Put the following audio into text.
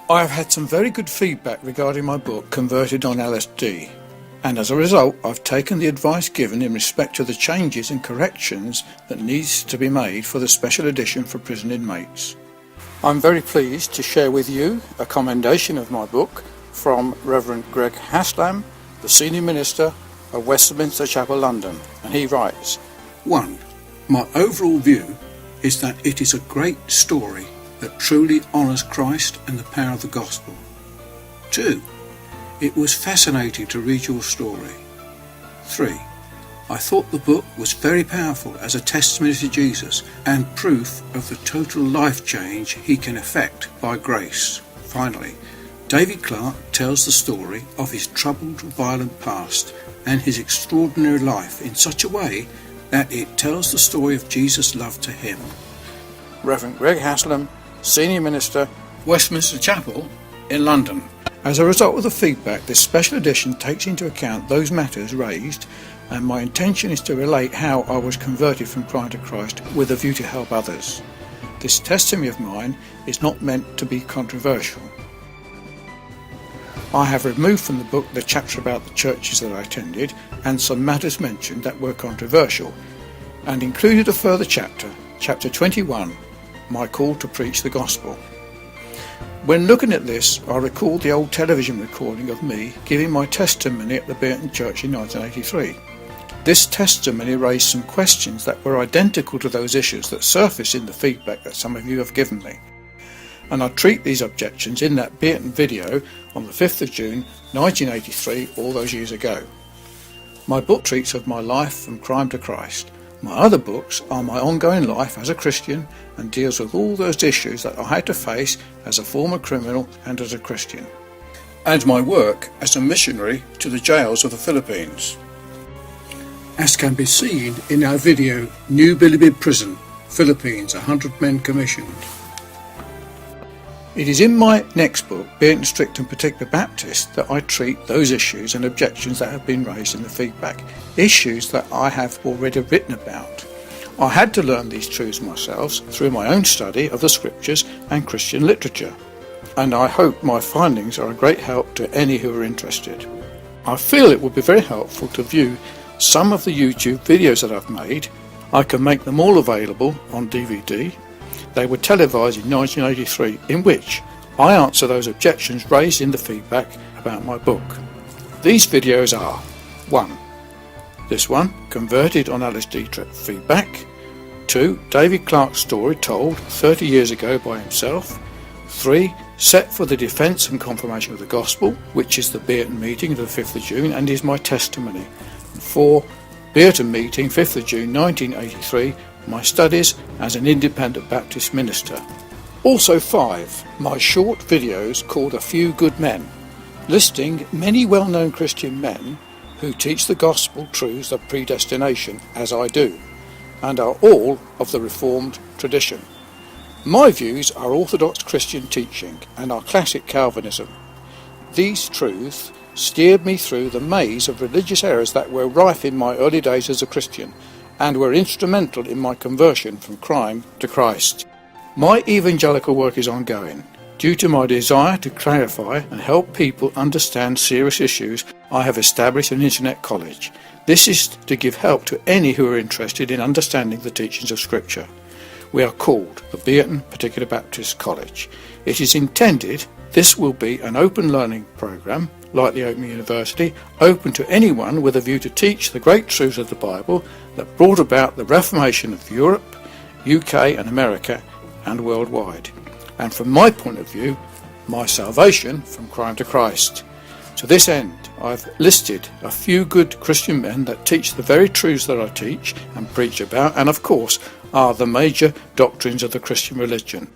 I have had some very good feedback regarding my book Converted on LSD, and as a result I've taken the advice given in respect to the changes and corrections that needs to be made for the special edition for prison inmates. I'm very pleased to share with you a commendation of my book from Reverend Greg Haslam, the Senior Minister of Westminster Chapel, London, and he writes, 1. My overall view is that it is a great story that truly honours Christ and the power of the gospel. 2. It was fascinating to read your story. 3. I thought the book was very powerful as a testimony to Jesus and proof of the total life change he can effect by grace. Finally, David Clarke tells the story of his troubled, violent past and his extraordinary life in such a way that it tells the story of Jesus' love to him. Reverend Greg Haslam, Senior Minister, Westminster Chapel in London. As a result of the feedback, this special edition takes into account those matters raised, and my intention is to relate how I was converted from crime to Christ with a view to help others. This testimony of mine is not meant to be controversial. I have removed from the book the chapter about the churches that I attended and some matters mentioned that were controversial, and included a further chapter, chapter 21, my call to preach the gospel. When looking at this, I recalled the old television recording of me giving my testimony at the Converten Church in 1983. This testimony raised some questions that were identical to those issues that surfaced in the feedback that some of you have given me, and I treat these objections in that Converten video on the 5th of June 1983, all those years ago. My book treats of my life from crime to Christ. My other books are my ongoing life as a Christian and deals with all those issues that I had to face as a former criminal and as a Christian, and my work as a missionary to the jails of the Philippines. As can be seen in our video, New Bilibid Prison, Philippines, 100 Men Commissioned. It is in my next book, Being Strict and Particular Baptist, that I treat those issues and objections that have been raised in the feedback, issues that I have already written about. I had to learn these truths myself through my own study of the scriptures and Christian literature, and I hope my findings are a great help to any who are interested. I feel it would be very helpful to view some of the YouTube videos that I've made. I can make them all available on DVD. They were televised in 1983, in which I answer those objections raised in the feedback about my book. These videos are 1. This one, Converted on LSD Feedback. 2. David Clarke's story told 30 years ago by himself. 3. Set for the Defence and Confirmation of the Gospel, which is the Converten meeting of the 5th of June and is my testimony. And 4. Converten meeting, 5th of June 1983, my studies as an independent Baptist minister. Also 5. My short videos called A Few Good Men, listing many well-known Christian men who teach the gospel truths of predestination, as I do, and are all of the Reformed tradition. My views are Orthodox Christian teaching and are classic Calvinism. These truths steered me through the maze of religious errors that were rife in my early days as a Christian, and were instrumental in my conversion from crime to Christ. My evangelical work is ongoing. Due to my desire to clarify and help people understand serious issues, I have established an internet college. This is to give help to any who are interested in understanding the teachings of Scripture. We are called the Converten Particular Baptist College. It is intended this will be an open learning program, like the Open University, open to anyone with a view to teach the great truths of the Bible that brought about the Reformation of Europe, UK and America and worldwide, and from my point of view, my salvation from crime to Christ. To this end, I've listed a few good Christian men that teach the very truths that I teach and preach about, and of course are the major doctrines of the Christian religion.